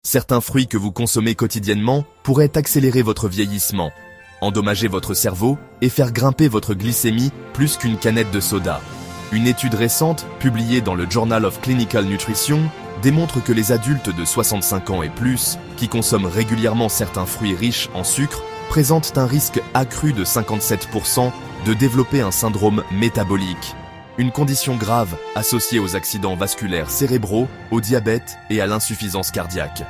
Certains fruits que vous consommez quotidiennement pourraient accélérer votre vieillissement, endommager votre cerveau et faire grimper votre glycémie plus qu'une canette de soda. Une étude récente, publiée dans le Journal of Clinical Nutrition, démontre que les adultes de 65 ans et plus, qui consomment régulièrement certains fruits riches en sucre, présentent un risque accru de 57% de développer un syndrome métabolique, une condition grave associée aux accidents vasculaires cérébraux, au diabète et à l'insuffisance cardiaque.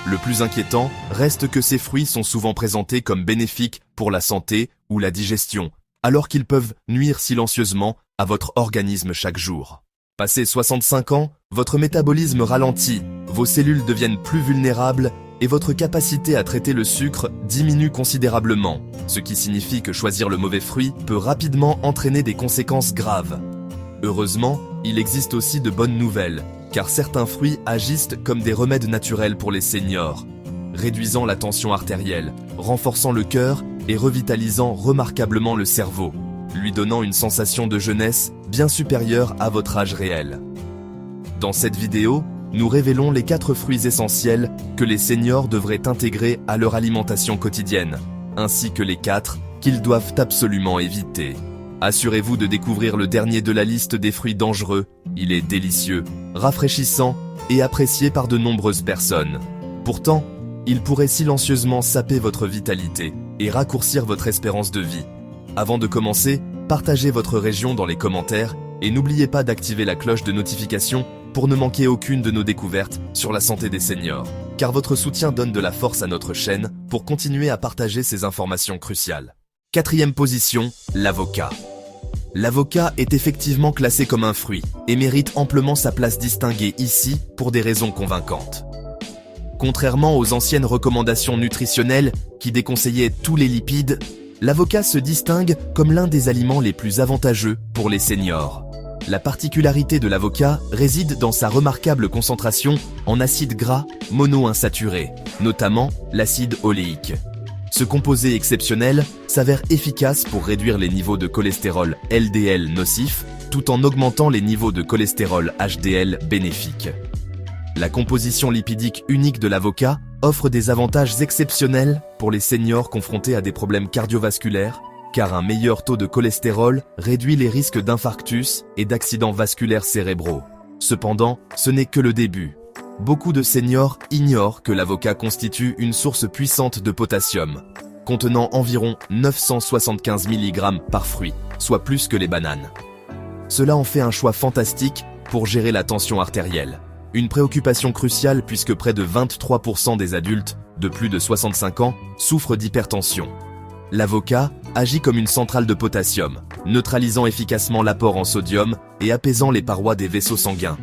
Le plus inquiétant reste que ces fruits sont souvent présentés comme bénéfiques pour la santé ou la digestion, alors qu'ils peuvent nuire silencieusement à votre organisme chaque jour. Passé 65 ans, votre métabolisme ralentit, vos cellules deviennent plus vulnérables et votre capacité à traiter le sucre diminue considérablement, ce qui signifie que choisir le mauvais fruit peut rapidement entraîner des conséquences graves. Heureusement, il existe aussi de bonnes nouvelles, car certains fruits agissent comme des remèdes naturels pour les seniors, réduisant la tension artérielle, renforçant le cœur et revitalisant remarquablement le cerveau, lui donnant une sensation de jeunesse bien supérieure à votre âge réel. Dans cette vidéo, nous révélons les 4 fruits essentiels que les seniors devraient intégrer à leur alimentation quotidienne, ainsi que les 4 qu'ils doivent absolument éviter. Assurez-vous de découvrir le dernier de la liste des fruits dangereux. Il est délicieux, rafraîchissant et apprécié par de nombreuses personnes. Pourtant, il pourrait silencieusement saper votre vitalité et raccourcir votre espérance de vie. Avant de commencer, partagez votre région dans les commentaires et n'oubliez pas d'activer la cloche de notification pour ne manquer aucune de nos découvertes sur la santé des seniors, car votre soutien donne de la force à notre chaîne pour continuer à partager ces informations cruciales. 4e position, l'avocat. L'avocat est effectivement classé comme un fruit et mérite amplement sa place distinguée ici pour des raisons convaincantes. Contrairement aux anciennes recommandations nutritionnelles qui déconseillaient tous les lipides, l'avocat se distingue comme l'un des aliments les plus avantageux pour les seniors. La particularité de l'avocat réside dans sa remarquable concentration en acides gras monoinsaturés, notamment l'acide oléique. Ce composé exceptionnel s'avère efficace pour réduire les niveaux de cholestérol LDL nocif, tout en augmentant les niveaux de cholestérol HDL bénéfiques. La composition lipidique unique de l'avocat offre des avantages exceptionnels pour les seniors confrontés à des problèmes cardiovasculaires, car un meilleur taux de cholestérol réduit les risques d'infarctus et d'accidents vasculaires cérébraux. Cependant, ce n'est que le début. Beaucoup de seniors ignorent que l'avocat constitue une source puissante de potassium, contenant environ 975 mg par fruit, soit plus que les bananes. Cela en fait un choix fantastique pour gérer la tension artérielle. Une préoccupation cruciale puisque près de 23% des adultes de plus de 65 ans souffrent d'hypertension. L'avocat agit comme une centrale de potassium, neutralisant efficacement l'apport en sodium et apaisant les parois des vaisseaux sanguins.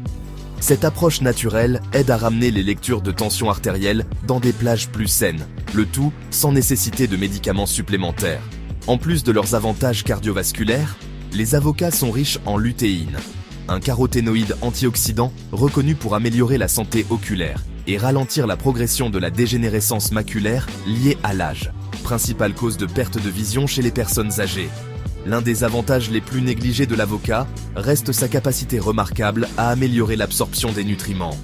Cette approche naturelle aide à ramener les lectures de tension artérielle dans des plages plus saines, le tout sans nécessité de médicaments supplémentaires. En plus de leurs avantages cardiovasculaires, les avocats sont riches en lutéine, un caroténoïde antioxydant reconnu pour améliorer la santé oculaire et ralentir la progression de la dégénérescence maculaire liée à l'âge, principale cause de perte de vision chez les personnes âgées. L'un des avantages les plus négligés de l'avocat reste sa capacité remarquable à améliorer l'absorption des nutriments.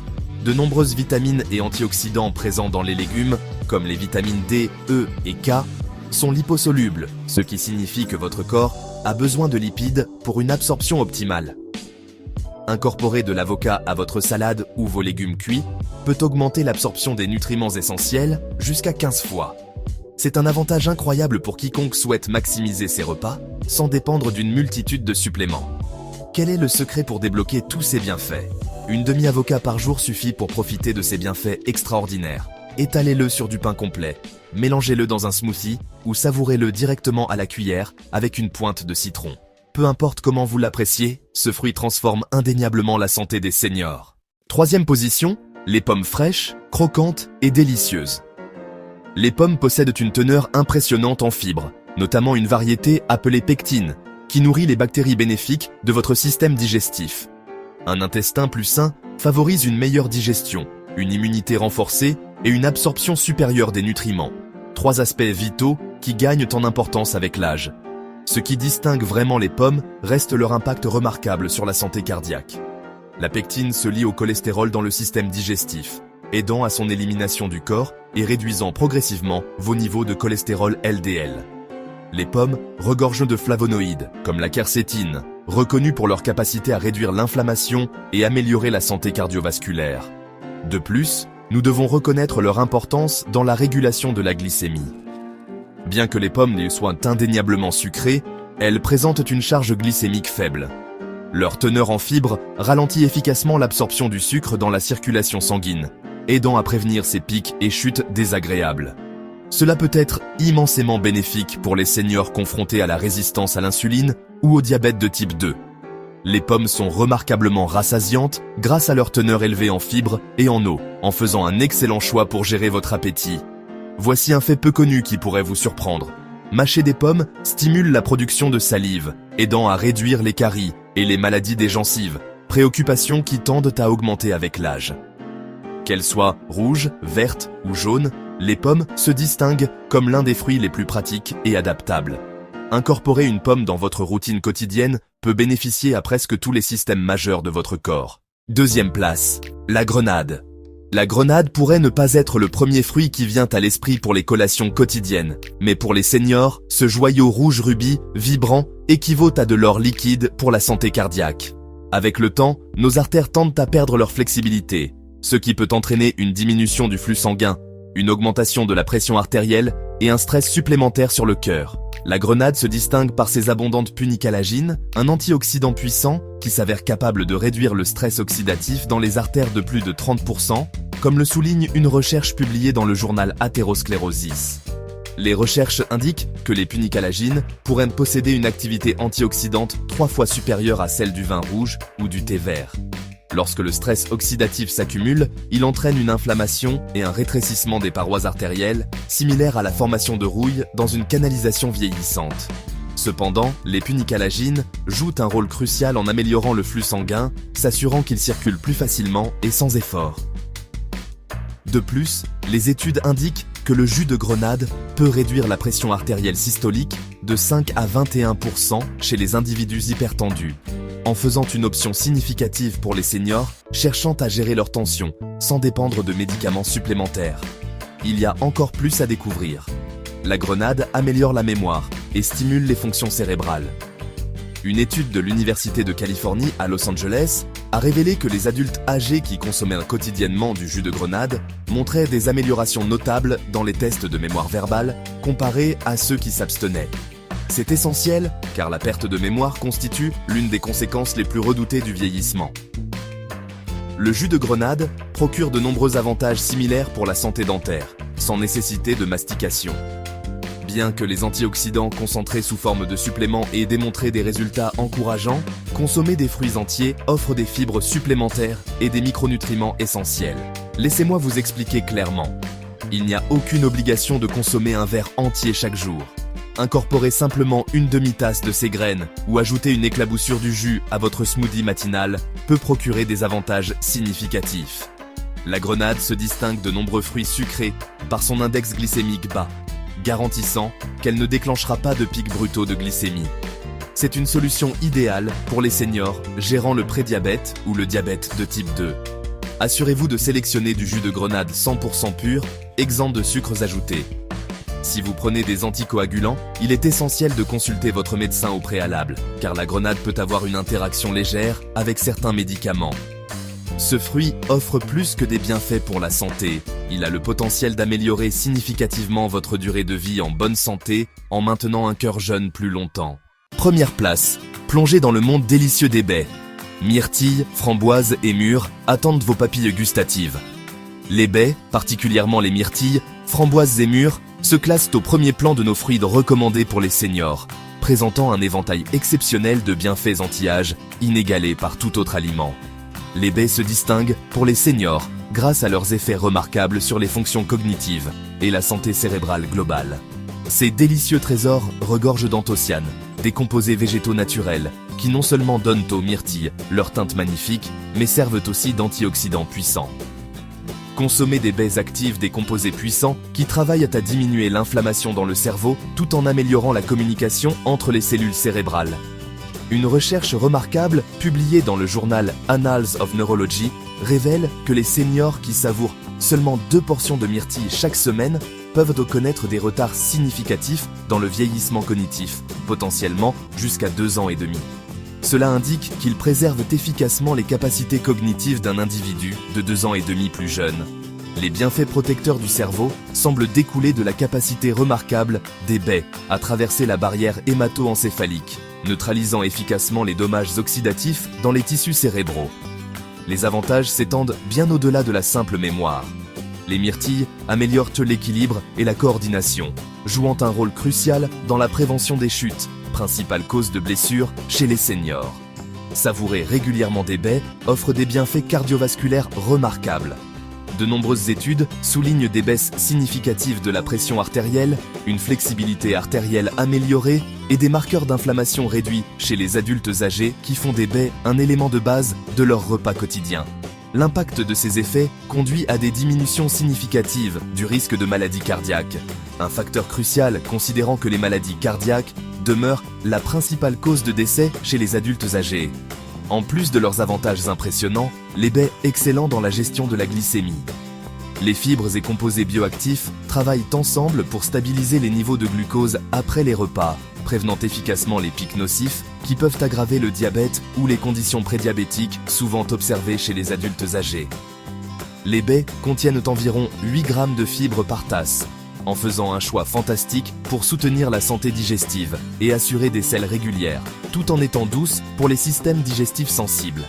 De nombreuses vitamines et antioxydants présents dans les légumes, comme les vitamines D, E et K, sont liposolubles, ce qui signifie que votre corps a besoin de lipides pour une absorption optimale. Incorporer de l'avocat à votre salade ou vos légumes cuits peut augmenter l'absorption des nutriments essentiels jusqu'à 15 fois. C'est un avantage incroyable pour quiconque souhaite maximiser ses repas sans dépendre d'une multitude de suppléments. Quel est le secret pour débloquer tous ces bienfaits? Une demi-avocat par jour suffit pour profiter de ces bienfaits extraordinaires. Étalez-le sur du pain complet, mélangez-le dans un smoothie ou savourez-le directement à la cuillère avec une pointe de citron. Peu importe comment vous l'appréciez, ce fruit transforme indéniablement la santé des seniors. 3e position, les pommes fraîches, croquantes et délicieuses. Les pommes possèdent une teneur impressionnante en fibres, notamment une variété appelée pectine, qui nourrit les bactéries bénéfiques de votre système digestif. Un intestin plus sain favorise une meilleure digestion, une immunité renforcée et une absorption supérieure des nutriments. 3 aspects vitaux qui gagnent en importance avec l'âge. Ce qui distingue vraiment les pommes reste leur impact remarquable sur la santé cardiaque. La pectine se lie au cholestérol dans le système digestif, aidant à son élimination du corps et réduisant progressivement vos niveaux de cholestérol LDL. Les pommes regorgent de flavonoïdes, comme la quercétine, reconnus pour leur capacité à réduire l'inflammation et améliorer la santé cardiovasculaire. De plus, nous devons reconnaître leur importance dans la régulation de la glycémie. Bien que les pommes soient indéniablement sucrées, elles présentent une charge glycémique faible. Leur teneur en fibres ralentit efficacement l'absorption du sucre dans la circulation sanguine, aidant à prévenir ces pics et chutes désagréables. Cela peut être immensément bénéfique pour les seniors confrontés à la résistance à l'insuline ou au diabète de type 2. Les pommes sont remarquablement rassasiantes grâce à leur teneur élevée en fibres et en eau, en faisant un excellent choix pour gérer votre appétit. Voici un fait peu connu qui pourrait vous surprendre. Mâcher des pommes stimule la production de salive, aidant à réduire les caries et les maladies des gencives, préoccupations qui tendent à augmenter avec l'âge. Qu'elles soient rouges, vertes ou jaunes, les pommes se distinguent comme l'un des fruits les plus pratiques et adaptables. Incorporer une pomme dans votre routine quotidienne peut bénéficier à presque tous les systèmes majeurs de votre corps. Deuxième place, la grenade. La grenade pourrait ne pas être le premier fruit qui vient à l'esprit pour les collations quotidiennes, mais pour les seniors, ce joyau rouge rubis, vibrant, équivaut à de l'or liquide pour la santé cardiaque. Avec le temps, nos artères tendent à perdre leur flexibilité, ce qui peut entraîner une diminution du flux sanguin, une augmentation de la pression artérielle et un stress supplémentaire sur le cœur. La grenade se distingue par ses abondantes punicalagines, un antioxydant puissant qui s'avère capable de réduire le stress oxydatif dans les artères de plus de 30%, comme le souligne une recherche publiée dans le journal Atherosclerosis. Les recherches indiquent que les punicalagines pourraient posséder une activité antioxydante 3 fois supérieure à celle du vin rouge ou du thé vert. Lorsque le stress oxydatif s'accumule, il entraîne une inflammation et un rétrécissement des parois artérielles, similaire à la formation de rouille dans une canalisation vieillissante. Cependant, les punicalagines jouent un rôle crucial en améliorant le flux sanguin, s'assurant qu'il circule plus facilement et sans effort. De plus, les études indiquent que le jus de grenade peut réduire la pression artérielle systolique de 5 à 21% chez les individus hypertendus, en faisant une option significative pour les seniors cherchant à gérer leur tension sans dépendre de médicaments supplémentaires. Il y a encore plus à découvrir. La grenade améliore la mémoire et stimule les fonctions cérébrales. Une étude de l'Université de Californie à Los Angeles a révélé que les adultes âgés qui consommaient quotidiennement du jus de grenade montraient des améliorations notables dans les tests de mémoire verbale comparés à ceux qui s'abstenaient. C'est essentiel car la perte de mémoire constitue l'une des conséquences les plus redoutées du vieillissement. Le jus de grenade procure de nombreux avantages similaires pour la santé dentaire, sans nécessité de mastication. Bien que les antioxydants concentrés sous forme de suppléments aient démontré des résultats encourageants, consommer des fruits entiers offre des fibres supplémentaires et des micronutriments essentiels. Laissez-moi vous expliquer clairement. Il n'y a aucune obligation de consommer un verre entier chaque jour. Incorporez simplement une demi-tasse de ces graines ou ajouter une éclaboussure du jus à votre smoothie matinal peut procurer des avantages significatifs. La grenade se distingue de nombreux fruits sucrés par son index glycémique bas, garantissant qu'elle ne déclenchera pas de pics brutaux de glycémie. C'est une solution idéale pour les seniors gérant le prédiabète ou le diabète de type 2. Assurez-vous de sélectionner du jus de grenade 100% pur, exempt de sucres ajoutés. Si vous prenez des anticoagulants, il est essentiel de consulter votre médecin au préalable, car la grenade peut avoir une interaction légère avec certains médicaments. Ce fruit offre plus que des bienfaits pour la santé. Il a le potentiel d'améliorer significativement votre durée de vie en bonne santé en maintenant un cœur jeune plus longtemps. Première place, plongez dans le monde délicieux des baies. Myrtilles, framboises et mûres attendent vos papilles gustatives. Les baies, particulièrement les myrtilles, framboises et mûres, se classent au premier plan de nos fruits recommandés pour les seniors, présentant un éventail exceptionnel de bienfaits anti-âge inégalé par tout autre aliment. Les baies se distinguent pour les seniors grâce à leurs effets remarquables sur les fonctions cognitives et la santé cérébrale globale. Ces délicieux trésors regorgent d'anthocyanes, des composés végétaux naturels qui non seulement donnent aux myrtilles leur teinte magnifique, mais servent aussi d'antioxydants puissants. Consommez des baies actives des composés puissants qui travaillent à diminuer l'inflammation dans le cerveau tout en améliorant la communication entre les cellules cérébrales. Une recherche remarquable, publiée dans le journal Annals of Neurology, révèle que les seniors qui savourent seulement 2 portions de myrtille chaque semaine peuvent connaître des retards significatifs dans le vieillissement cognitif, potentiellement jusqu'à 2 ans et demi. Cela indique qu'ils préservent efficacement les capacités cognitives d'un individu de 2 ans et demi plus jeune. Les bienfaits protecteurs du cerveau semblent découler de la capacité remarquable des baies à traverser la barrière hémato-encéphalique, neutralisant efficacement les dommages oxydatifs dans les tissus cérébraux. Les avantages s'étendent bien au-delà de la simple mémoire. Les myrtilles améliorent l'équilibre et la coordination, jouant un rôle crucial dans la prévention des chutes, principale cause de blessures chez les seniors. Savourer régulièrement des baies offre des bienfaits cardiovasculaires remarquables. De nombreuses études soulignent des baisses significatives de la pression artérielle, une flexibilité artérielle améliorée et des marqueurs d'inflammation réduits chez les adultes âgés qui font des baies un élément de base de leur repas quotidien. L'impact de ces effets conduit à des diminutions significatives du risque de maladie cardiaque, un facteur crucial considérant que les maladies cardiaques demeurent la principale cause de décès chez les adultes âgés. En plus de leurs avantages impressionnants, les baies excellent dans la gestion de la glycémie. Les fibres et composés bioactifs travaillent ensemble pour stabiliser les niveaux de glucose après les repas, prévenant efficacement les pics nocifs qui peuvent aggraver le diabète ou les conditions prédiabétiques souvent observées chez les adultes âgés. Les baies contiennent environ 8 grammes de fibres par tasse, en faisant un choix fantastique pour soutenir la santé digestive et assurer des selles régulières, tout en étant douces pour les systèmes digestifs sensibles.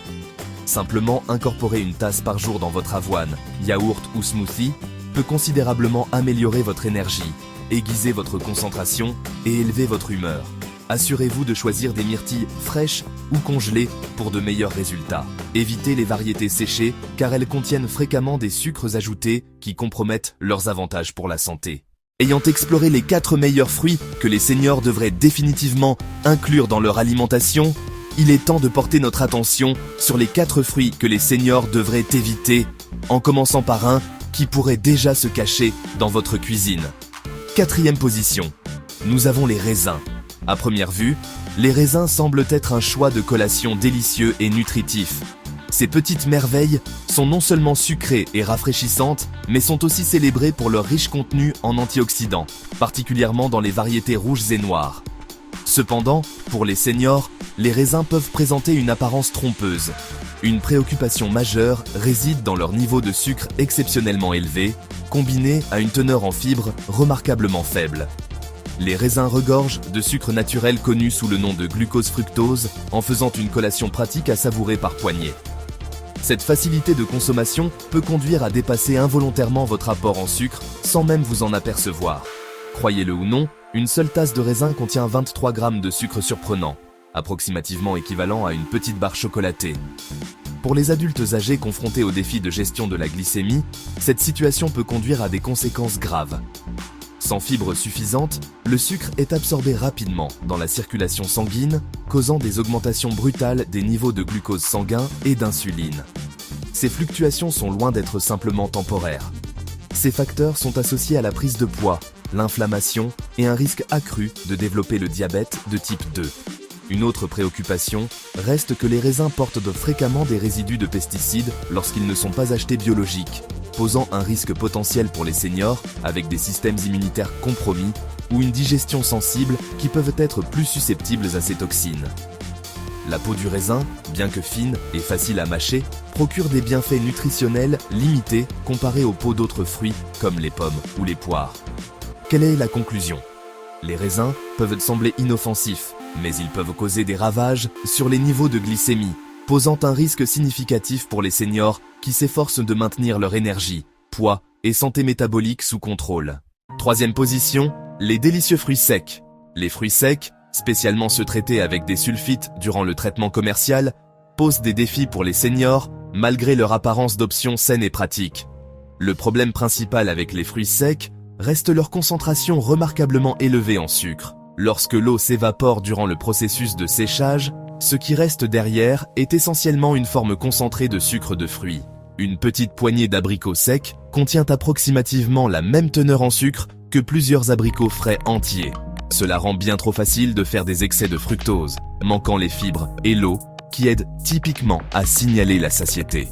Simplement incorporer une tasse par jour dans votre avoine, yaourt ou smoothie peut considérablement améliorer votre énergie, aiguiser votre concentration et élever votre humeur. Assurez-vous de choisir des myrtilles fraîches ou congelées pour de meilleurs résultats. Évitez les variétés séchées car elles contiennent fréquemment des sucres ajoutés qui compromettent leurs avantages pour la santé. Ayant exploré les 4 meilleurs fruits que les seniors devraient définitivement inclure dans leur alimentation, il est temps de porter notre attention sur les 4 fruits que les seniors devraient éviter, en commençant par un qui pourrait déjà se cacher dans votre cuisine. 4e position, nous avons les raisins. À première vue, les raisins semblent être un choix de collation délicieux et nutritif. Ces petites merveilles sont non seulement sucrées et rafraîchissantes, mais sont aussi célébrées pour leur riche contenu en antioxydants, particulièrement dans les variétés rouges et noires. Cependant, pour les seniors, les raisins peuvent présenter une apparence trompeuse. Une préoccupation majeure réside dans leur niveau de sucre exceptionnellement élevé, combiné à une teneur en fibres remarquablement faible. Les raisins regorgent de sucre naturel connu sous le nom de glucose-fructose, en faisant une collation pratique à savourer par poignée. Cette facilité de consommation peut conduire à dépasser involontairement votre apport en sucre sans même vous en apercevoir. Croyez-le ou non, une seule tasse de raisin contient 23 grammes de sucre surprenant, approximativement équivalent à une petite barre chocolatée. Pour les adultes âgés confrontés au défi de gestion de la glycémie, cette situation peut conduire à des conséquences graves. Sans fibres suffisantes, le sucre est absorbé rapidement dans la circulation sanguine, causant des augmentations brutales des niveaux de glucose sanguin et d'insuline. Ces fluctuations sont loin d'être simplement temporaires. Ces facteurs sont associés à la prise de poids, l'inflammation et un risque accru de développer le diabète de type 2. Une autre préoccupation reste que les raisins portent fréquemment des résidus de pesticides lorsqu'ils ne sont pas achetés biologiques, posant un risque potentiel pour les seniors avec des systèmes immunitaires compromis ou une digestion sensible qui peuvent être plus susceptibles à ces toxines. La peau du raisin, bien que fine et facile à mâcher, procure des bienfaits nutritionnels limités comparés aux peaux d'autres fruits comme les pommes ou les poires. Quelle est la conclusion ? Les raisins peuvent sembler inoffensifs, mais ils peuvent causer des ravages sur les niveaux de glycémie, posant un risque significatif pour les seniors qui s'efforcent de maintenir leur énergie, poids et santé métabolique sous contrôle. 3e position, les délicieux fruits secs. Les fruits secs, spécialement ceux traités avec des sulfites durant le traitement commercial, posent des défis pour les seniors malgré leur apparence d'options saines et pratiques. Le problème principal avec les fruits secs reste leur concentration remarquablement élevée en sucre. Lorsque l'eau s'évapore durant le processus de séchage, ce qui reste derrière est essentiellement une forme concentrée de sucre de fruits. Une petite poignée d'abricots secs contient approximativement la même teneur en sucre que plusieurs abricots frais entiers. Cela rend bien trop facile de faire des excès de fructose, manquant les fibres et l'eau qui aident typiquement à signaler la satiété.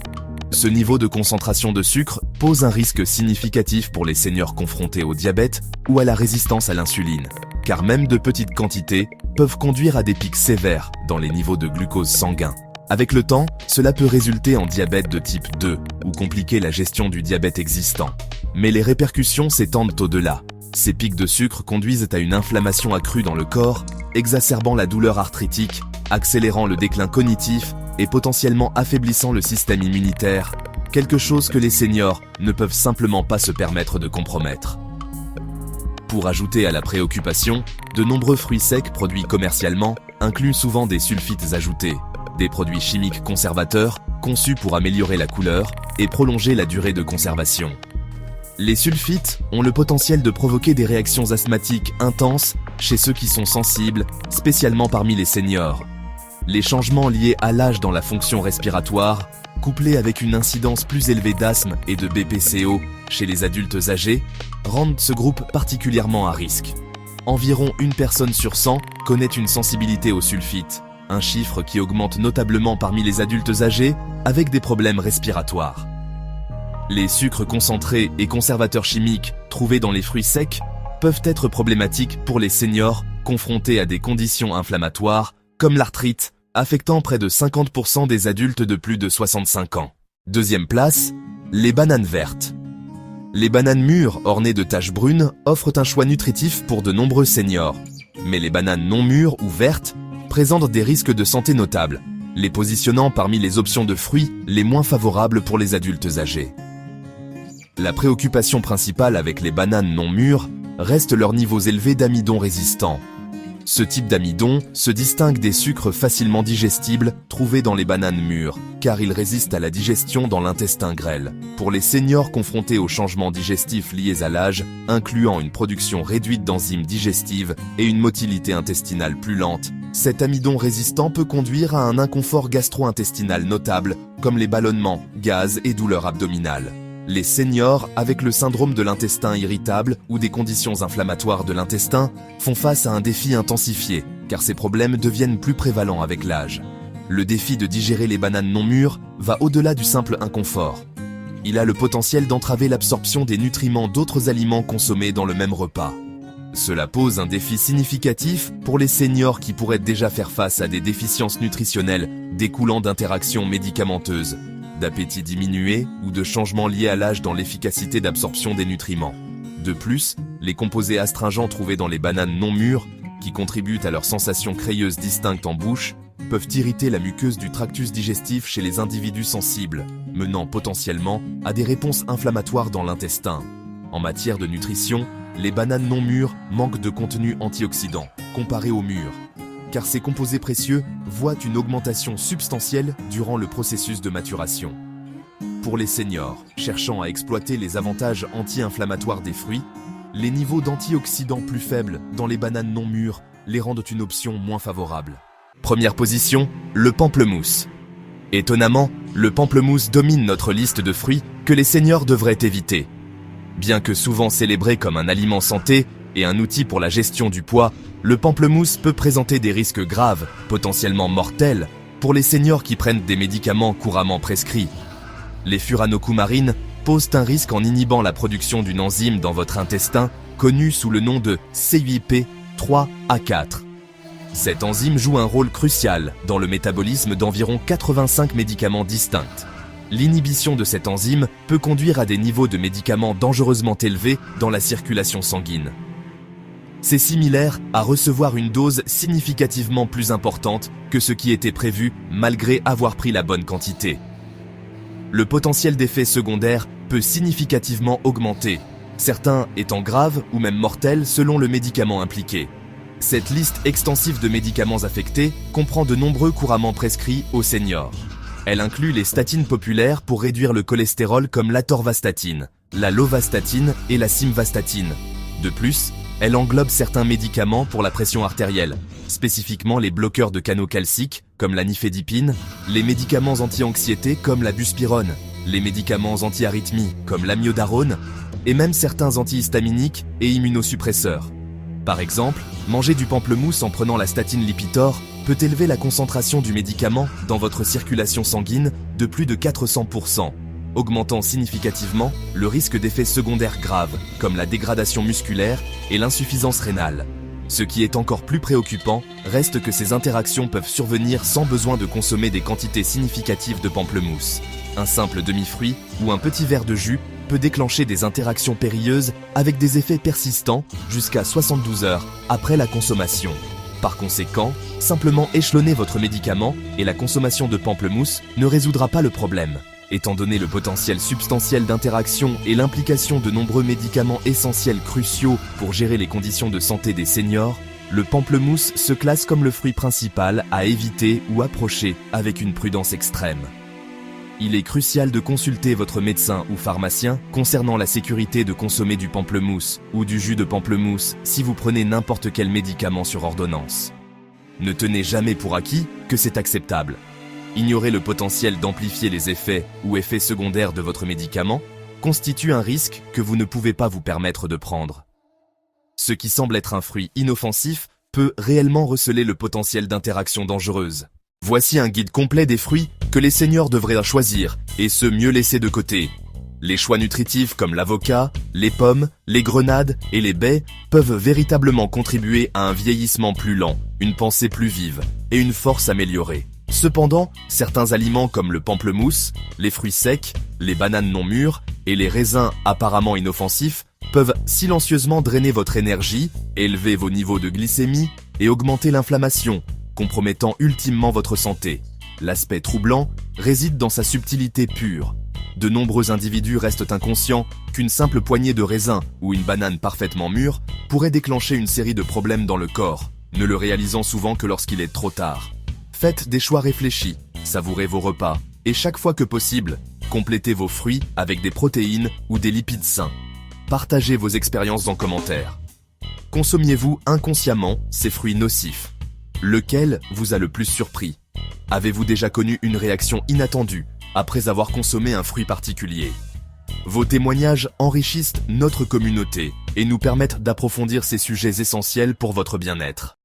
Ce niveau de concentration de sucre pose un risque significatif pour les seniors confrontés au diabète ou à la résistance à l'insuline, car même de petites quantités peuvent conduire à des pics sévères dans les niveaux de glucose sanguin. Avec le temps, cela peut résulter en diabète de type 2 ou compliquer la gestion du diabète existant. Mais les répercussions s'étendent au-delà. Ces pics de sucre conduisent à une inflammation accrue dans le corps, exacerbant la douleur arthritique, accélérant le déclin cognitif et potentiellement affaiblissant le système immunitaire, quelque chose que les seniors ne peuvent simplement pas se permettre de compromettre. Pour ajouter à la préoccupation, de nombreux fruits secs produits commercialement incluent souvent des sulfites ajoutés, des produits chimiques conservateurs conçus pour améliorer la couleur et prolonger la durée de conservation. Les sulfites ont le potentiel de provoquer des réactions asthmatiques intenses chez ceux qui sont sensibles, spécialement parmi les seniors. Les changements liés à l'âge dans la fonction respiratoire, couplés avec une incidence plus élevée d'asthme et de BPCO chez les adultes âgés, rendent ce groupe particulièrement à risque. Environ 1 personne sur 100 connaît une sensibilité aux sulfites, un chiffre qui augmente notablement parmi les adultes âgés avec des problèmes respiratoires. Les sucres concentrés et conservateurs chimiques trouvés dans les fruits secs peuvent être problématiques pour les seniors confrontés à des conditions inflammatoires comme l'arthrite, affectant près de 50% des adultes de plus de 65 ans. Deuxième place, les bananes vertes. Les bananes mûres ornées de taches brunes offrent un choix nutritif pour de nombreux seniors. Mais les bananes non mûres ou vertes présentent des risques de santé notables, les positionnant parmi les options de fruits les moins favorables pour les adultes âgés. La préoccupation principale avec les bananes non mûres reste leurs niveaux élevés d'amidon résistant. Ce type d'amidon se distingue des sucres facilement digestibles trouvés dans les bananes mûres, car il résiste à la digestion dans l'intestin grêle. Pour les seniors confrontés aux changements digestifs liés à l'âge, incluant une production réduite d'enzymes digestives et une motilité intestinale plus lente, cet amidon résistant peut conduire à un inconfort gastro-intestinal notable, comme les ballonnements, gaz et douleurs abdominales. Les seniors avec le syndrome de l'intestin irritable ou des conditions inflammatoires de l'intestin font face à un défi intensifié, car ces problèmes deviennent plus prévalents avec l'âge. Le défi de digérer les bananes non mûres va au-delà du simple inconfort. Il a le potentiel d'entraver l'absorption des nutriments d'autres aliments consommés dans le même repas. Cela pose un défi significatif pour les seniors qui pourraient déjà faire face à des déficiences nutritionnelles découlant d'interactions médicamenteuses, d'appétit diminué ou de changements liés à l'âge dans l'efficacité d'absorption des nutriments. De plus, les composés astringents trouvés dans les bananes non mûres, qui contribuent à leur sensation crayeuse distincte en bouche, peuvent irriter la muqueuse du tractus digestif chez les individus sensibles, menant potentiellement à des réponses inflammatoires dans l'intestin. En matière de nutrition, les bananes non mûres manquent de contenu antioxydant, comparé aux mûres, car ces composés précieux voient une augmentation substantielle durant le processus de maturation. Pour les seniors, cherchant à exploiter les avantages anti-inflammatoires des fruits, les niveaux d'antioxydants plus faibles dans les bananes non mûres les rendent une option moins favorable. Première position, le pamplemousse. Étonnamment, le pamplemousse domine notre liste de fruits que les seniors devraient éviter. Bien que souvent célébré comme un aliment santé et un outil pour la gestion du poids, le pamplemousse peut présenter des risques graves, potentiellement mortels, pour les seniors qui prennent des médicaments couramment prescrits. Les furanocoumarines posent un risque en inhibant la production d'une enzyme dans votre intestin, connue sous le nom de CYP3A4. Cette enzyme joue un rôle crucial dans le métabolisme d'environ 85 médicaments distincts. L'inhibition de cette enzyme peut conduire à des niveaux de médicaments dangereusement élevés dans la circulation sanguine. C'est similaire à recevoir une dose significativement plus importante que ce qui était prévu malgré avoir pris la bonne quantité. Le potentiel d'effets secondaires peut significativement augmenter, certains étant graves ou même mortels selon le médicament impliqué. Cette liste extensive de médicaments affectés comprend de nombreux couramment prescrits aux seniors. Elle inclut les statines populaires pour réduire le cholestérol comme l'atorvastatine, la lovastatine et la simvastatine. De plus, elle englobe certains médicaments pour la pression artérielle, spécifiquement les bloqueurs de canaux calciques comme la nifedipine, les médicaments anti-anxiété comme la buspirone, les médicaments anti-arythmie comme l'amiodarone et même certains antihistaminiques et immunosuppresseurs. Par exemple, manger du pamplemousse en prenant la statine Lipitor peut élever la concentration du médicament dans votre circulation sanguine de plus de 400%, augmentant significativement le risque d'effets secondaires graves, comme la dégradation musculaire et l'insuffisance rénale. Ce qui est encore plus préoccupant reste que ces interactions peuvent survenir sans besoin de consommer des quantités significatives de pamplemousse. Un simple demi-fruit ou un petit verre de jus peut déclencher des interactions périlleuses avec des effets persistants jusqu'à 72 heures après la consommation. Par conséquent, simplement échelonner votre médicament et la consommation de pamplemousse ne résoudra pas le problème. Étant donné le potentiel substantiel d'interaction et l'implication de nombreux médicaments essentiels cruciaux pour gérer les conditions de santé des seniors, le pamplemousse se classe comme le fruit principal à éviter ou approcher avec une prudence extrême. Il est crucial de consulter votre médecin ou pharmacien concernant la sécurité de consommer du pamplemousse ou du jus de pamplemousse si vous prenez n'importe quel médicament sur ordonnance. Ne tenez jamais pour acquis que c'est acceptable. Ignorer le potentiel d'amplifier les effets ou effets secondaires de votre médicament constitue un risque que vous ne pouvez pas vous permettre de prendre. Ce qui semble être un fruit inoffensif peut réellement receler le potentiel d'interaction dangereuse. Voici un guide complet des fruits que les seniors devraient choisir, et ce mieux laisser de côté. Les choix nutritifs comme l'avocat, les pommes, les grenades et les baies peuvent véritablement contribuer à un vieillissement plus lent, une pensée plus vive et une force améliorée. Cependant, certains aliments comme le pamplemousse, les fruits secs, les bananes non mûres et les raisins apparemment inoffensifs peuvent silencieusement drainer votre énergie, élever vos niveaux de glycémie et augmenter l'inflammation, compromettant ultimement votre santé. L'aspect troublant réside dans sa subtilité pure. De nombreux individus restent inconscients qu'une simple poignée de raisins ou une banane parfaitement mûre pourrait déclencher une série de problèmes dans le corps, ne le réalisant souvent que lorsqu'il est trop tard. Faites des choix réfléchis, savourez vos repas, et chaque fois que possible, complétez vos fruits avec des protéines ou des lipides sains. Partagez vos expériences en commentaire. Consommiez-vous inconsciemment ces fruits nocifs? Lequel vous a le plus surpris? Avez-vous déjà connu une réaction inattendue après avoir consommé un fruit particulier? Vos témoignages enrichissent notre communauté et nous permettent d'approfondir ces sujets essentiels pour votre bien-être.